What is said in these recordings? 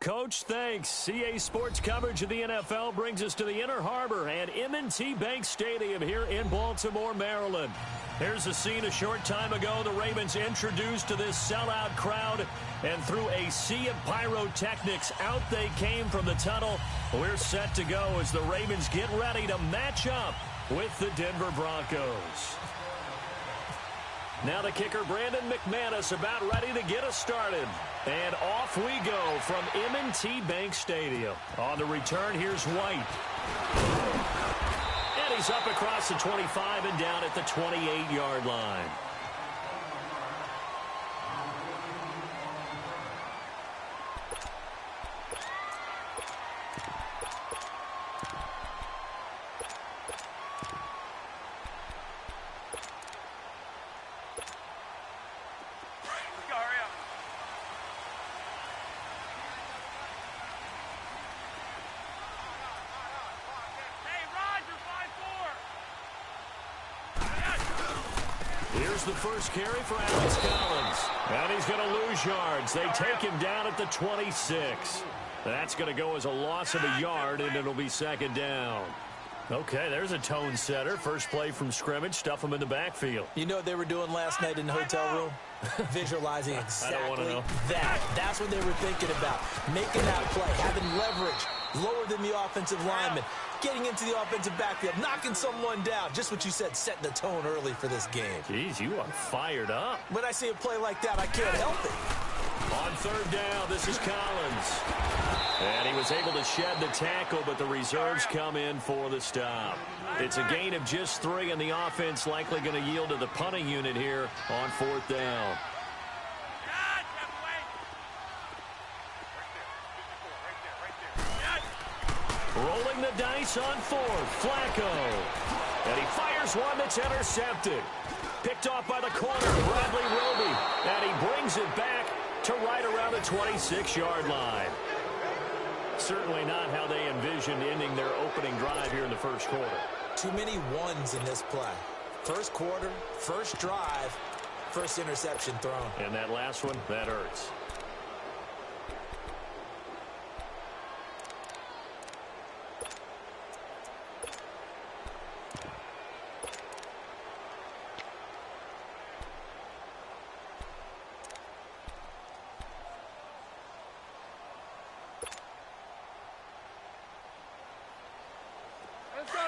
Coach, thanks. CA Sports coverage of the NFL brings us to the Inner Harbor and M&T Bank Stadium here in Baltimore, Maryland. Here's the scene a short time ago. The Ravens introduced to this sellout crowd, and through a sea of pyrotechnics, out they came from the tunnel. We're set to go as the Ravens get ready to match up with the Denver Broncos. Now the kicker, Brandon McManus, about ready to get us started. And off we go from M&T Bank Stadium. On the return, here's White. And he's up across the 25 and down at the 28-yard line. Here's the first carry for Alex Collins. And he's going to lose yards. They take him down at the 26. That's going to go as a loss of a yard, and it'll be second down. Okay, there's a tone setter. First play from scrimmage. Stuff him in the backfield. You know what they were doing last night in the hotel room? Visualizing exactly that. That's what they were thinking about. Making that play, having leverage, lower than the offensive lineman, getting into the offensive backfield, knocking someone down. Just what you said, setting the tone early for this game. Jeez, you are fired up. When I see a play like that, I can't help it. On third down, this is Collins. And he was able to shed the tackle, but the reserves come in for the stop. It's a gain of just 3, and the offense likely going to yield to the punting unit here on fourth down. Rolling the dice on fourth, Flacco. And he fires one that's intercepted. Picked off by the corner, Bradley Roby. And he brings it back to right around the 26-yard line. Certainly not how they envisioned ending their opening drive here in the first quarter. Too many ones in this play. First quarter, first drive, first interception thrown. And that last one, that hurts.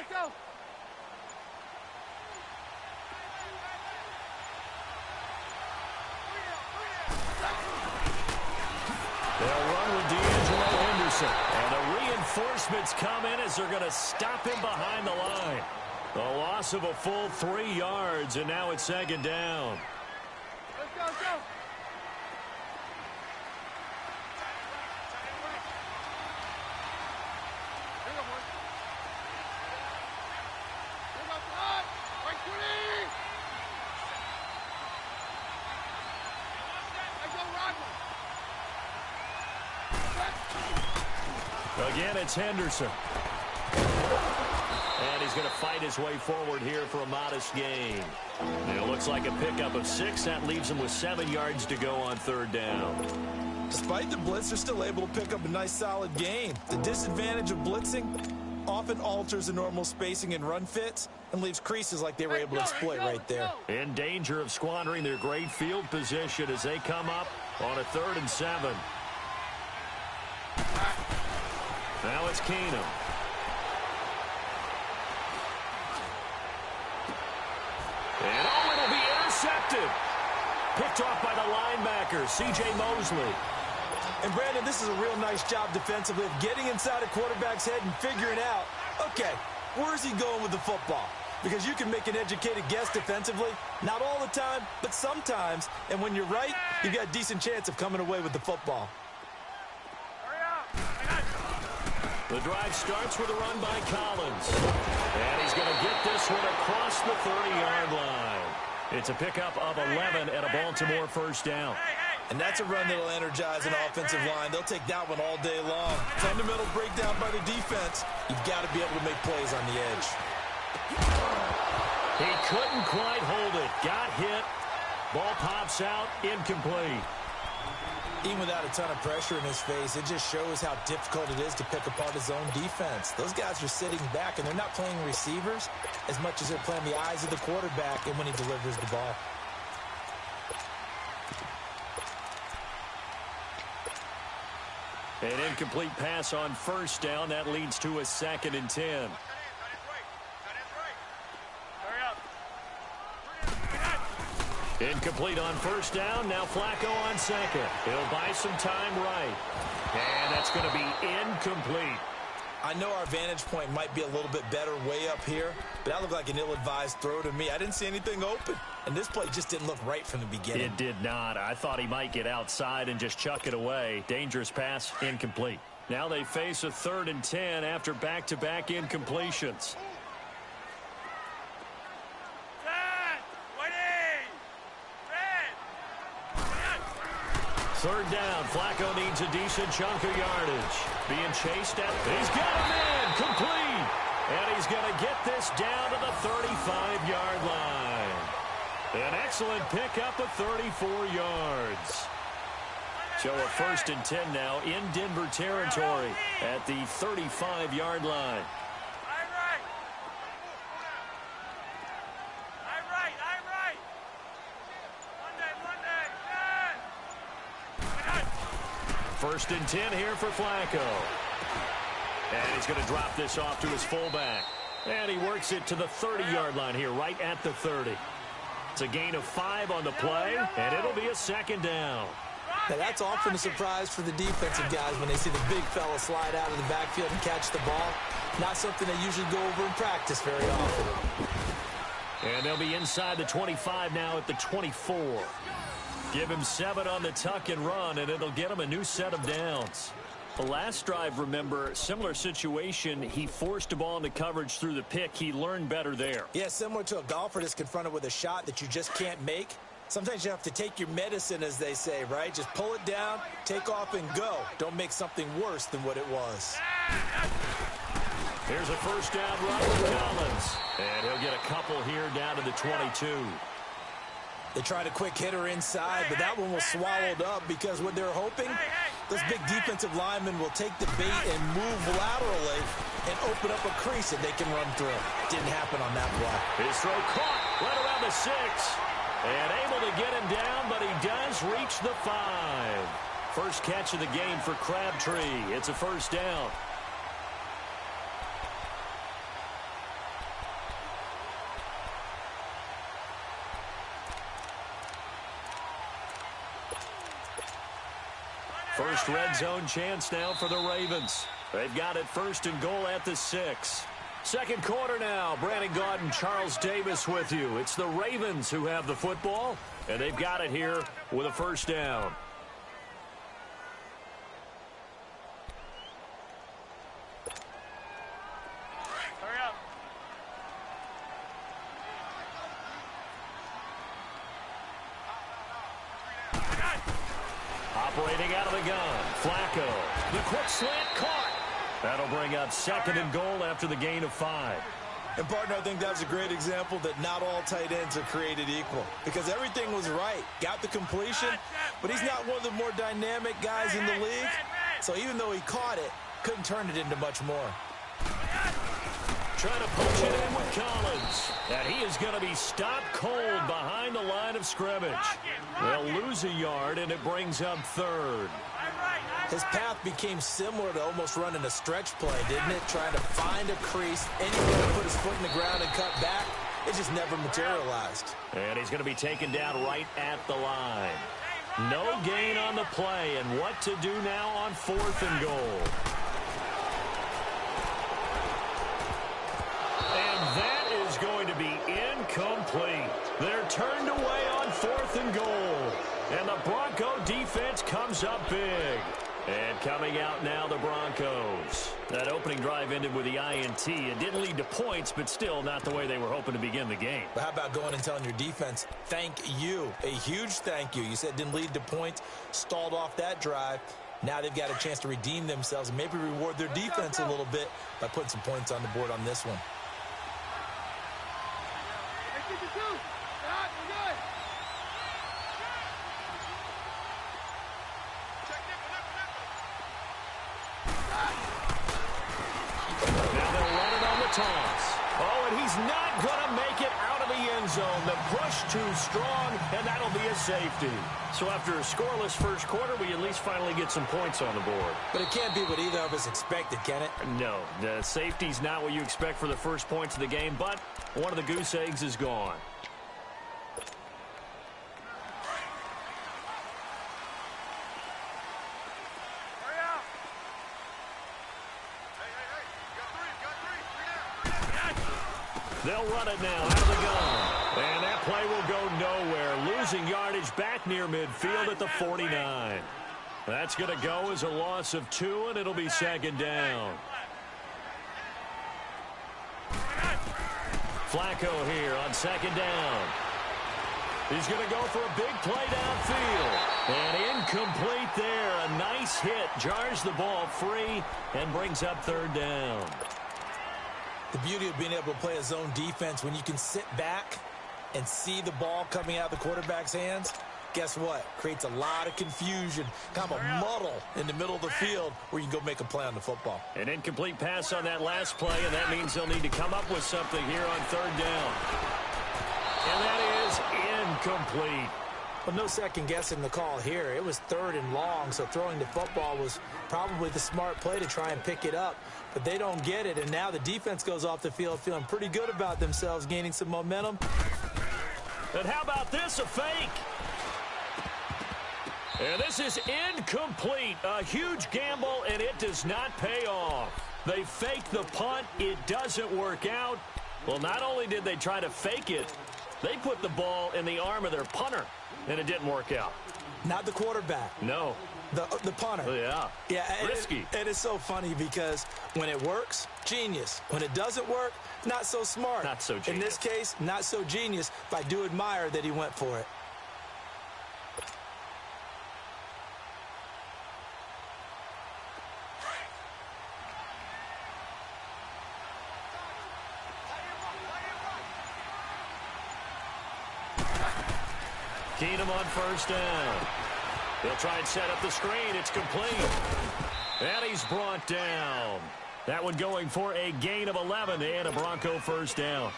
Go. They'll run with D'Angelo Henderson. And the reinforcements come in as they're going to stop him behind the line. The loss of a full 3 yards, and now it's second down. Let's go, go. Again, it's Henderson. And he's going to fight his way forward here for a modest gain. It looks like a pickup of 6. That leaves him with 7 yards to go on third down. Despite the blitz, they're still able to pick up a nice, solid gain. The disadvantage of blitzing often alters the normal spacing and run fits and leaves creases like they were able to exploit right there. In danger of squandering their great field position as they come up on a 3rd and 7. Now it's Keenum. And it'll be intercepted. Picked off by the linebacker, C.J. Mosley. And, Brandon, this is a real nice job defensively of getting inside a quarterback's head and figuring out, okay, where's he going with the football? Because you can make an educated guess defensively. Not all the time, but sometimes. And when you're right, you've got a decent chance of coming away with the football. The drive starts with a run by Collins. And he's going to get this one across the 30-yard line. It's a pickup of 11 and a Baltimore first down. And that's a run that'll energize an offensive line. They'll take that one all day long. Fundamental breakdown by the defense. You've got to be able to make plays on the edge. He couldn't quite hold it. Got hit. Ball pops out. Incomplete. Even without a ton of pressure in his face, it just shows how difficult it is to pick apart his own defense. Those guys are sitting back, and they're not playing receivers as much as they're playing the eyes of the quarterback and when he delivers the ball. An incomplete pass on first down. That leads to a 2nd and 10. Incomplete on first down. Now Flacco on second. He'll buy some time right. And that's going to be incomplete. I know our vantage point might be a little bit better way up here, but that looked like an ill-advised throw to me. I didn't see anything open, and this play just didn't look right from the beginning. It did not. I thought he might get outside and just chuck it away. Dangerous pass, incomplete. Now they face a 3rd and 10 after back-to-back incompletions. Third down. Flacco needs a decent chunk of yardage. Being chased at. He's got a man. Complete. And he's going to get this down to the 35-yard line. An excellent pickup of 34 yards. So a 1st and 10 now in Denver territory at the 35-yard line. First and 10 here for Flacco. And he's going to drop this off to his fullback. And he works it to the 30-yard line here, right at the 30. It's a gain of 5 on the play, and it'll be a 2nd down. Now, that's often a surprise for the defensive guys when they see the big fella slide out of the backfield and catch the ball. Not something they usually go over in practice very often. And they'll be inside the 25 now at the 24. Give him 7 on the tuck and run, and it'll get him a new set of downs. The last drive, remember, similar situation. He forced a ball into coverage through the pick. He learned better there. Yeah, similar to a golfer that's confronted with a shot that you just can't make. Sometimes you have to take your medicine, as they say, right? Just pull it down, take off, and go. Don't make something worse than what it was. Here's a first down run for Collins. And he'll get a couple here down to the 22. They tried a quick hitter inside, but that one was swallowed up because what they're hoping, those big defensive linemen will take the bait and move laterally and open up a crease that they can run through. Didn't happen on that play. His throw caught right around the 6. And able to get him down, but he does reach the 5. First catch of the game for Crabtree. It's a first down. First red zone chance now for the Ravens. They've got it 1st and goal at the 6. Second quarter now. Brandon Gaudin, Charles Davis with you. It's the Ravens who have the football, and they've got it here with a first down. Operating out of the gun, Flacco. The quick slant caught. That'll bring up 2nd and goal after the gain of 5. And, partner, I think that was a great example that not all tight ends are created equal because everything was right. Got the completion, but he's not one of the more dynamic guys in the league. So even though he caught it, couldn't turn it into much more. Trying to punch it in with Collins. And he is going to be stopped cold behind the line of scrimmage. They'll lose a yard, and it brings up 3rd. His path became similar to almost running a stretch play, didn't it? Trying to find a crease, anywhere to put his foot in the ground and cut back. It just never materialized. And he's going to be taken down right at the line. No gain on the play, and what to do now on 4th and goal. And that is going to be incomplete. They're turned away on 4th and goal. And the Bronco defense comes up big. And coming out now, the Broncos. That opening drive ended with the INT. It didn't lead to points, but still not the way they were hoping to begin the game. But how about going and telling your defense, thank you, a huge thank you. You said it didn't lead to points, stalled off that drive. Now they've got a chance to redeem themselves and maybe reward their defense a little bit by putting some points on the board on this one. toss. Oh, and he's not going to make it out of the end zone. The push too strong, and that'll be a safety. So after a scoreless first quarter, we at least finally get some points on the board. But it can't be what either of us expected, can it? No, the safety's not what you expect for the first points of the game, but one of the goose eggs is gone. They'll run it now out of the gun. And that play will go nowhere. Losing yardage back near midfield at the 49. That's going to go as a loss of 2, and it'll be second down. Flacco here on second down. He's going to go for a big play downfield. And incomplete there. A nice hit. Jars the ball free and brings up third down. The beauty of being able to play a zone defense when you can sit back and see the ball coming out of the quarterback's hands, guess what? Creates a lot of confusion, kind of a muddle in the middle of the field where you can go make a play on the football. An incomplete pass on that last play, and that means they'll need to come up with something here on third down. And that is incomplete. But no second guessing the call here. It was third and long, so throwing the football was probably the smart play to try and pick it up. But they don't get it, and now the defense goes off the field feeling pretty good about themselves, gaining some momentum. And how about this, a fake? And this is incomplete. A huge gamble, and it does not pay off. They fake the punt. It doesn't work out. Well, not only did they try to fake it, they put the ball in the arm of their punter, and it didn't work out. Not the quarterback. No. The punter. Oh, yeah. Risky. It is so funny because when it works, genius. When it doesn't work, not so smart. Not so genius. In this case, not so genius, but I do admire that he went for it. Keenum on first down. They'll try and set up the screen. It's complete. And he's brought down. That one going for a gain of 11 and a Bronco first down.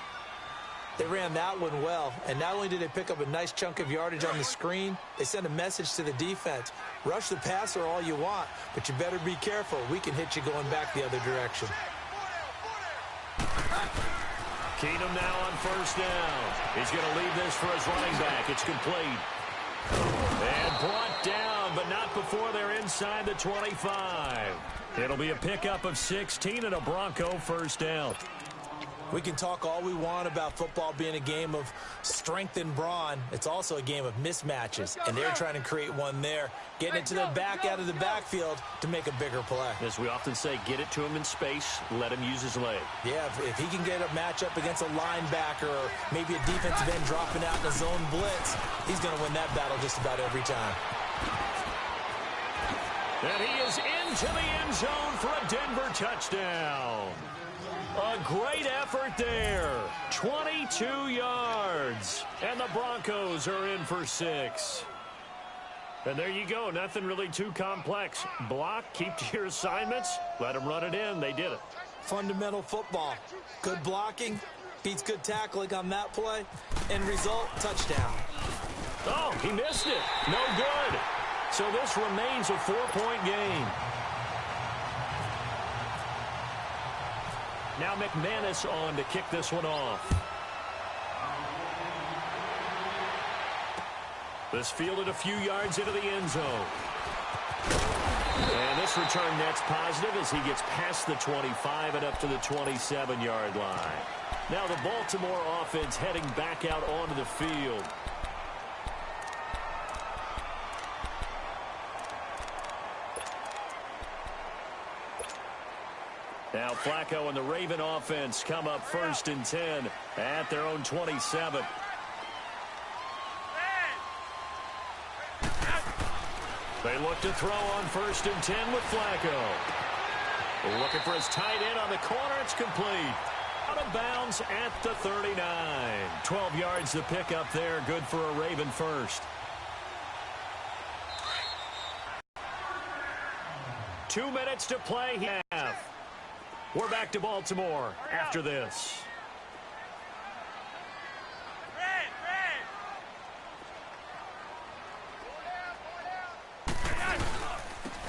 They ran that one well, and not only did they pick up a nice chunk of yardage on the screen, they sent a message to the defense. Rush the passer all you want, but you better be careful. We can hit you going back the other direction. Keenum now on first down. He's going to leave this for his running back. It's complete. And brought down, but not before they're inside the 25. It'll be a pickup of 16 and a Bronco first down. We can talk all we want about football being a game of strength and brawn. It's also a game of mismatches, and they're trying to create one there, getting it to their back out of the backfield to make a bigger play. As we often say, get it to him in space, let him use his leg. Yeah, if he can get a matchup against a linebacker or maybe a defensive end dropping out in a zone blitz, he's going to win that battle just about every time. And he is into the end zone for a Denver touchdown. A great effort there. 22 yards. And the Broncos are in for 6. And there you go. Nothing really too complex. Block, keep to your assignments, let them run it in. They did it. Fundamental football. Good blocking, beats good tackling on that play. End result, touchdown. Oh, he missed it. No good. So this remains a 4-point game. Now McManus on to kick this one off. This fielded a few yards into the end zone. And this return net's positive as he gets past the 25 and up to the 27-yard line. Now the Baltimore offense heading back out onto the field. Now Flacco and the Raven offense come up 1st and 10 at their own 27. They look to throw on 1st and 10 with Flacco. Looking for his tight end on the corner. It's complete. Out of bounds at the 39. 12 yards to pick up there. Good for a Raven first. 2 minutes to play half. We're back to Baltimore after this.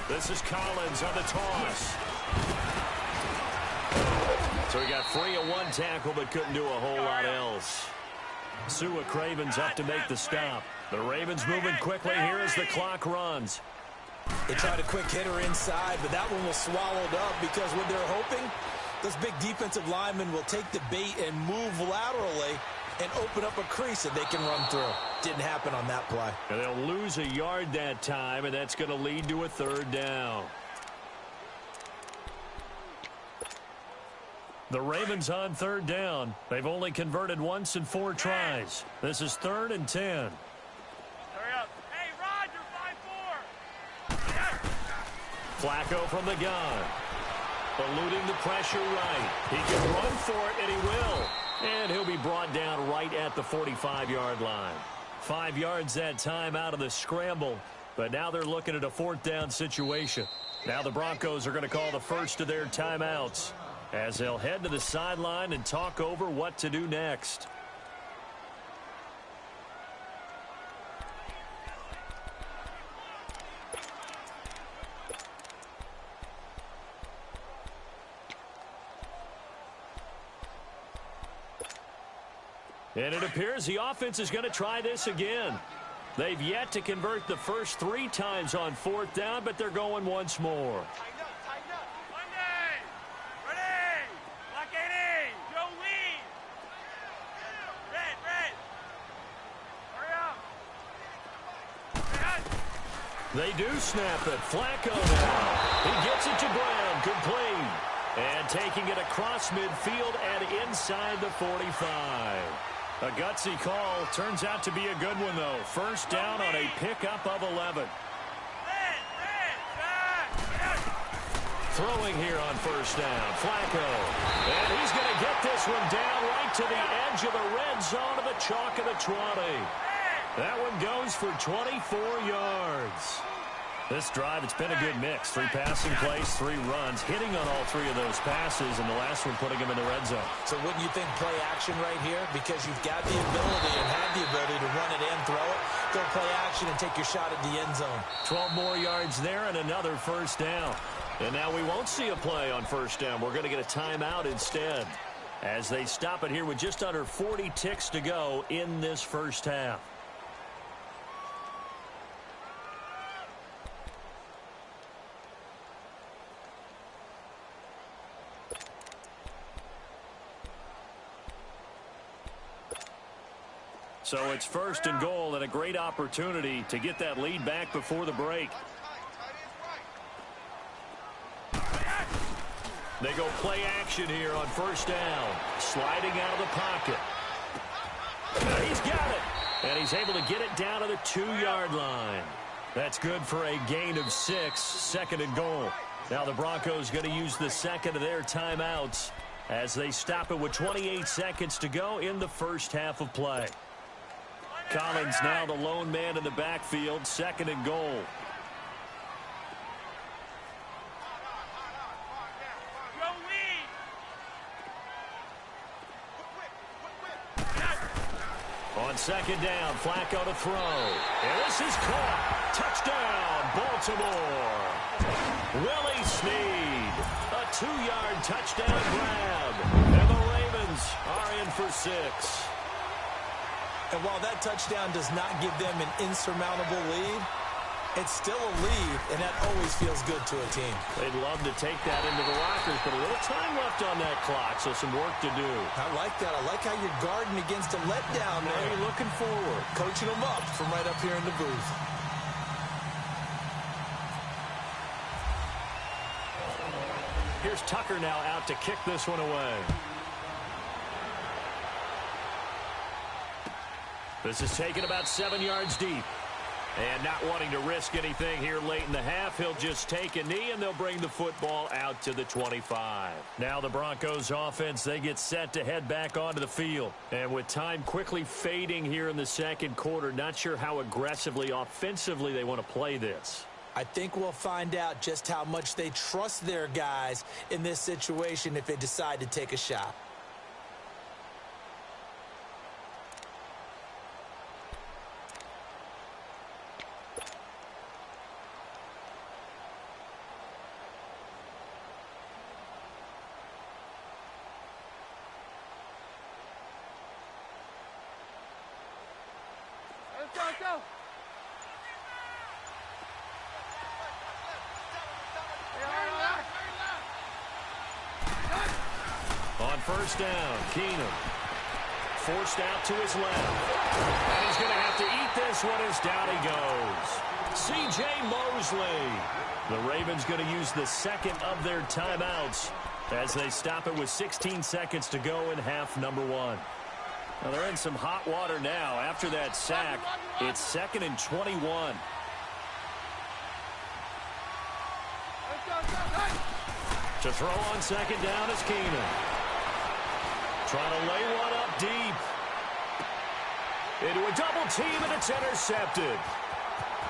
This is Collins on the toss. So he got free of one tackle but couldn't do a whole lot else. Sua Craven's up to make the stop. The Ravens moving quickly here as the clock runs. They tried a quick hitter inside, but that one was swallowed up because what they're hoping, those big defensive linemen will take the bait and move laterally and open up a crease that they can run through. Didn't happen on that play. And they'll lose a yard that time, and that's going to lead to a third down. The Ravens on third down. They've only converted once in 4 tries. This is 3rd and 10. Hurry up. Hey, Roger, 5-4. Flacco from the gun. Eluding the pressure right. He can run for it, and he will. And he'll be brought down right at the 45-yard line. 5 yards that time out of the scramble. But now they're looking at a 4th down situation. Now the Broncos are going to call the first of their timeouts as they'll head to the sideline and talk over what to do next. And it appears the offense is going to try this again. They've yet to convert the first 3 times on 4th down, but they're going once more. Tighten up. Monday. Ready. Block 80. Joe Lee. Red. Hurry up. They do snap it. Flacco now. He gets it to Brown. Complete. And taking it across midfield and inside the 45. A gutsy call. Turns out to be a good one, though. First down on a pickup of 11. Throwing here on first down. Flacco. And he's going to get this one down right to the edge of the red zone of the chalk of the 20. That one goes for 24 yards. This drive, it's been a good mix. 3 passing plays, 3 runs, hitting on all 3 of those passes, and the last one putting him in the red zone. So wouldn't you think play action right here? Because you've got the ability and have the ability to run it and throw it. Go play action and take your shot at the end zone. 12 more yards there and another first down. And now we won't see a play on first down. We're going to get a timeout instead as they stop it here with just under 40 ticks to go in this first half. So it's 1st and goal and a great opportunity to get that lead back before the break. They go play action here on first down. Sliding out of the pocket. He's got it. And he's able to get it down to the 2-yard line. That's good for a gain of 6, 2nd and goal. Now the Broncos going to use the second of their timeouts as they stop it with 28 seconds to go in the first half of play. Collins now the lone man in the backfield, 2nd and goal. On 2nd down, Flacco to throw. And this is caught. Touchdown, Baltimore. Willie Snead. A 2-yard touchdown grab. And the Ravens are in for 6. And while that touchdown does not give them an insurmountable lead, it's still a lead, and that always feels good to a team. They'd love to take that into the lockers, but a little time left on that clock, so some work to do. I like that. I like how you're guarding against a letdown there. Now you're looking forward. Coaching them up from right up here in the booth. Here's Tucker now out to kick this one away. This is taken about 7 yards deep. And not wanting to risk anything here late in the half, he'll just take a knee, and they'll bring the football out to the 25. Now the Broncos offense, they get set to head back onto the field. And with time quickly fading here in the second quarter, not sure how aggressively, offensively they want to play this. I think we'll find out just how much they trust their guys in this situation if they decide to take a shot. Let's go. On first down, Keenum forced out to his left. And he's going to have to eat this one as down he goes. C.J. Mosley. The Ravens going to use the second of their timeouts as they stop it with 16 seconds to go in half number one. Now they're in some hot water now. After that sack, it's 2nd and 21. To throw on second down is Keenum. Trying to lay one up deep. Into a double team, and it's intercepted.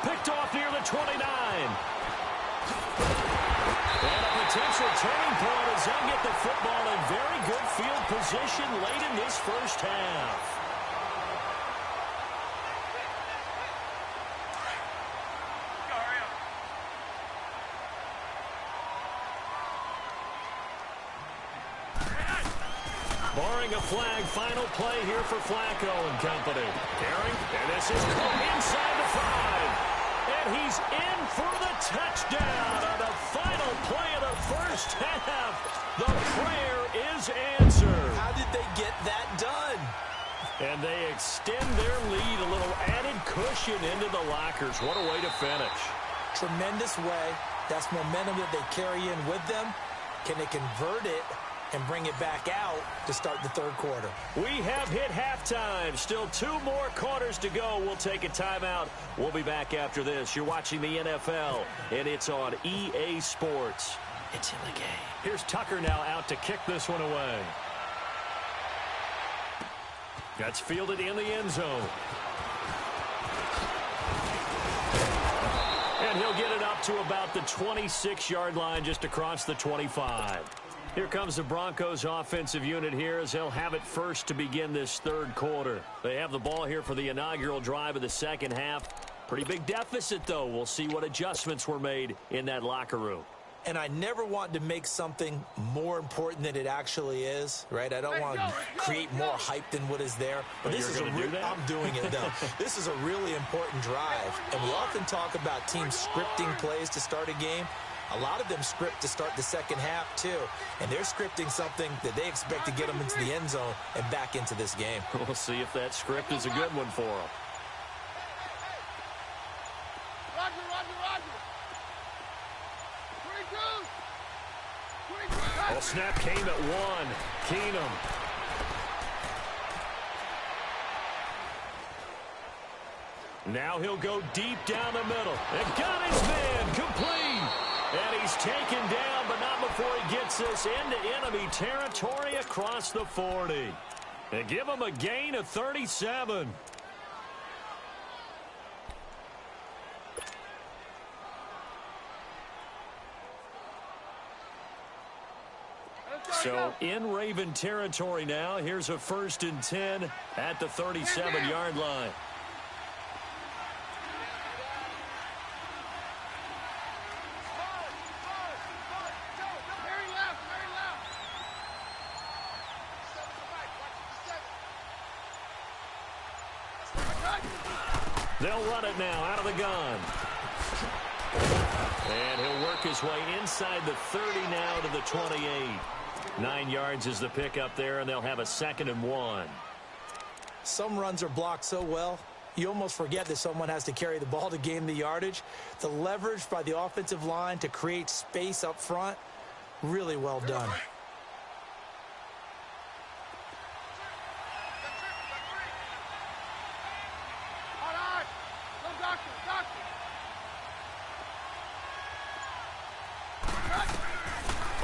Picked off near the 29. And a potential turning point as they'll get the football in very good field position late in this first half. Barring a flag, final play here for Flacco and company. Carrying, and this is caught inside the 5. And he's in for the touchdown on the final play of the first half. The prayer is answered. How did they get that done? And they extend their lead, a little added cushion into the lockers. What a way to finish. Tremendous way. That's momentum that they carry in with them. Can they convert it and bring it back out to start the third quarter? We have hit halftime. Still 2 more quarters to go. We'll take a timeout. We'll be back after this. You're watching the NFL, and it's on EA Sports. It's in the game. Here's Tucker now out to kick this one away. That's fielded in the end zone. And he'll get it up to about the 26-yard line, just across the 25. Here comes the Broncos offensive unit here as they'll have it first to begin this third quarter. They have the ball here for the inaugural drive of the second half. Pretty big deficit, though. We'll see what adjustments were made in that locker room. And I never want to make something more important than it actually is, right? I don't want to create more hype than what is there. But this is I'm doing it, though. This is a really important drive. And we often talk about teams scripting plays to start a game. A lot of them script to start the second half, too. And they're scripting something that they expect to get them into the end zone and back into this game. We'll see if that script is a good one for them. Well, snap came at 1. Keenum. Now he'll go deep down the middle. And got his man complete. And he's taken down, but not before he gets this into enemy territory across the 40. And give him a gain of 37. So in Raven territory now. Here's a 1st and 10 at the 37-yard line. They'll run it now out of the gun. And he'll work his way inside the 30 now to the 28. 9 yards is the pickup there, and they'll have a 2nd and 1. Some runs are blocked so well, you almost forget that someone has to carry the ball to gain the yardage. The leverage by the offensive line to create space up front, really well done.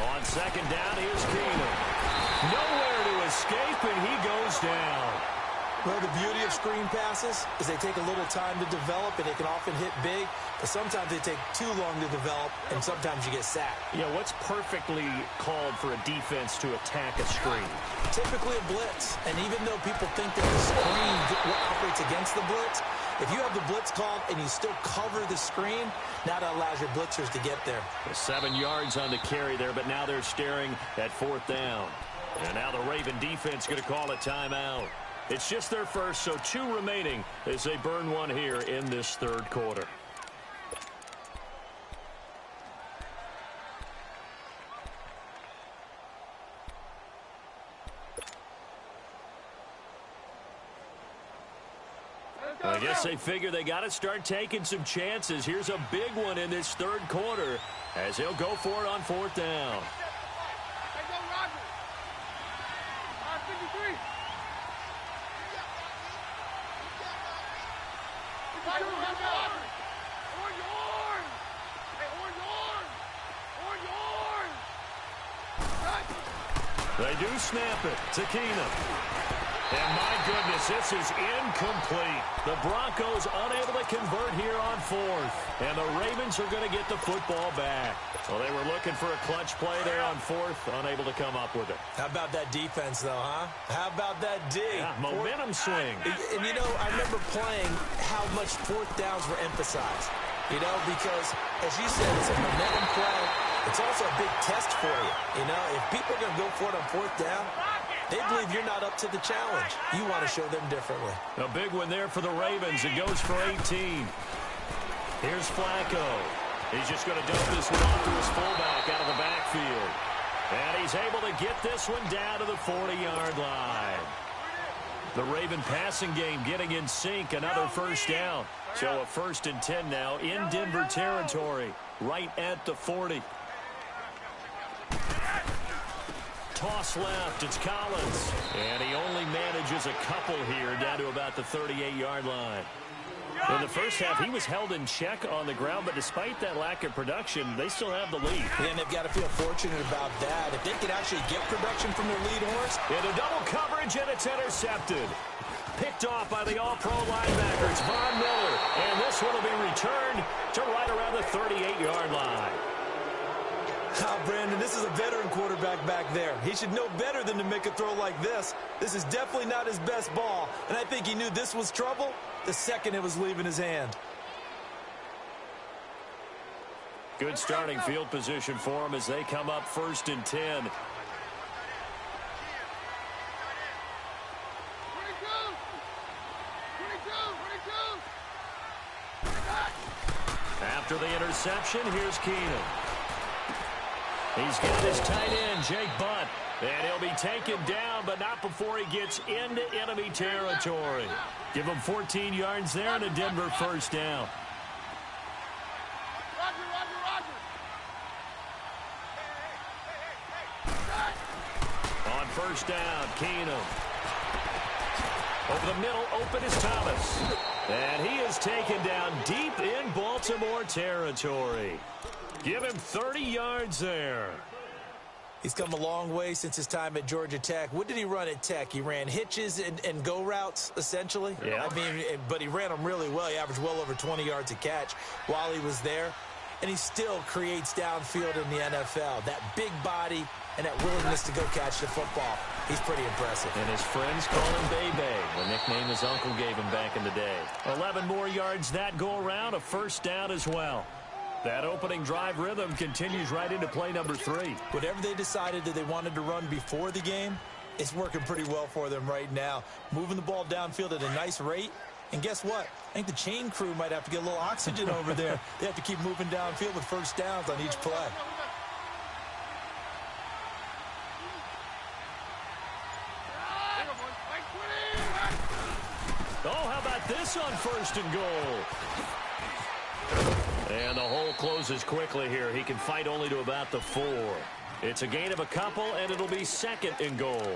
On second down, here's Keenum. Nowhere to escape, and he goes down. Well, the beauty of screen passes is they take a little time to develop, and they can often hit big, but sometimes they take too long to develop, and sometimes you get sacked. Yeah, what's perfectly called for a defense to attack a screen? Typically a blitz, and even though people think that the screen operates against the blitz, if you have the blitz called and you still cover the screen, now that allows your blitzers to get there. 7 yards on the carry there, but now they're staring at 4th down. And now the Raven defense going to call a timeout. It's just their first, so 2 remaining as they burn one here in this 3rd quarter. I guess they figure they got to start taking some chances. Here's a big one in this 3rd quarter as they'll go for it on 4th down. They do snap it to Keenum. And my goodness, this is incomplete. The Broncos unable to convert here on 4th. And the Ravens are going to get the football back. Well, they were looking for a clutch play there on 4th, unable to come up with it. How about that defense, though, huh? How about that D? Yeah, momentum swing. And, you know, I remember playing how much 4th downs were emphasized. You know, because, as you said, it's a momentum play. It's also a big test for you. You know, if people are going to go for it on 4th down, they believe you're not up to the challenge. You want to show them differently. A big one there for the Ravens. It goes for 18. Here's Flacco. He's just going to dump this one off to his fullback out of the backfield. And he's able to get this one down to the 40-yard line. The Raven passing game getting in sync. Another 1st down. So a 1st and 10 now in Denver territory. Right at the 40. Toss left, it's Collins. And he only manages a couple here down to about the 38-yard line. In the first half, he was held in check on the ground, but despite that lack of production, they still have the lead. And they've got to feel fortunate about that. If they can actually get production from their lead horse. Into double coverage, and it's intercepted. Picked off by the all-pro linebacker, it's Von Miller. And this one will be returned to right around the 38-yard line. Brandon, this is a veteran quarterback back there. He should know better than to make a throw like this. This is definitely not his best ball, and I think he knew this was trouble the second it was leaving his hand. Good starting field position for him as they come up 1st and 10. After the interception, here's Keenum. He's got his tight end, Jake Butt. And he'll be taken down, but not before he gets into enemy territory. Give him 14 yards there and a Denver 1st down. On 1st down, Keenum. Over the middle, open is Thomas. And he is taken down deep in Baltimore territory. Give him 30 yards there. He's come a long way since his time at Georgia Tech. What did he run at Tech? He ran hitches and go routes, essentially. Yeah. I mean, but he ran them really well. He averaged well over 20 yards a catch while he was there. And he still creates downfield in the NFL. That big body and that willingness to go catch the football. He's pretty impressive. And his friends call him Bebe, the nickname his uncle gave him back in the day. 11 more yards that go around, a 1st down as well. That opening drive rhythm continues right into play number 3. Whatever they decided that they wanted to run before the game, it's working pretty well for them right now. Moving the ball downfield at a nice rate. And guess what? I think the chain crew might have to get a little oxygen over there. They have to keep moving downfield with 1st downs on each play. Oh, how about this on 1st and goal? And the hole closes quickly here. He can fight only to about the 4. It's a gain of a couple, and it'll be 2nd and goal.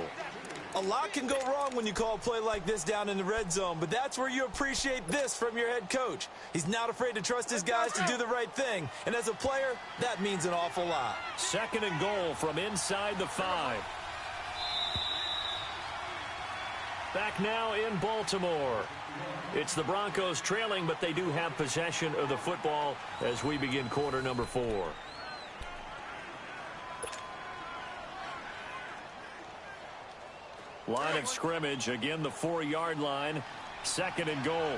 A lot can go wrong when you call a play like this down in the red zone, but that's where you appreciate this from your head coach. He's not afraid to trust his guys to do the right thing, and as a player, that means an awful lot. 2nd and goal from inside the 5. Back now in Baltimore. It's the Broncos trailing, but they do have possession of the football as we begin quarter number 4. Line of scrimmage, again the 4-yard line, 2nd and goal.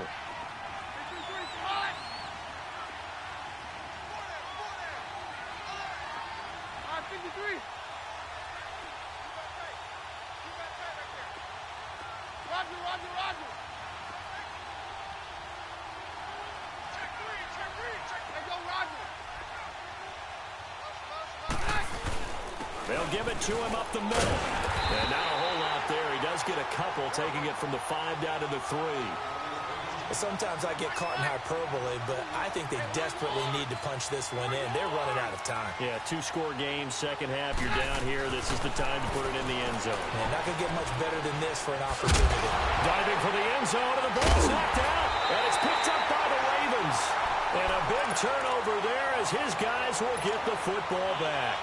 They'll give it to him up the middle. And not a whole lot there. He does get a couple, taking it from the 5 down to the 3. Sometimes I get caught in hyperbole, but I think they desperately need to punch this one in. They're running out of time. Yeah, 2-score game, second half. You're down here. This is the time to put it in the end zone. Man, not going to get much better than this for an opportunity. Diving for the end zone, and the ball's knocked out. And it's picked up by the Ravens. And a big turnover there as his guys will get the football back.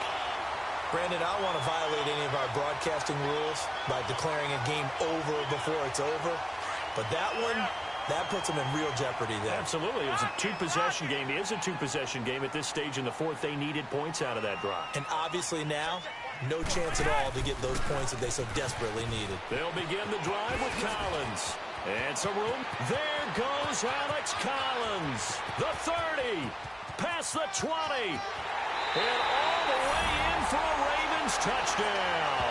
Brandon, I don't want to violate any of our broadcasting rules by declaring a game over before it's over. But that one, that puts them in real jeopardy there. Absolutely. It was a 2-possession game. It is a 2-possession game at this stage in the 4th. They needed points out of that drive. And obviously now, no chance at all to get those points that they so desperately needed. They'll begin the drive with Collins. And some room. There goes Alex Collins. The 30. Past the 20. And all the way in for a Ravens touchdown.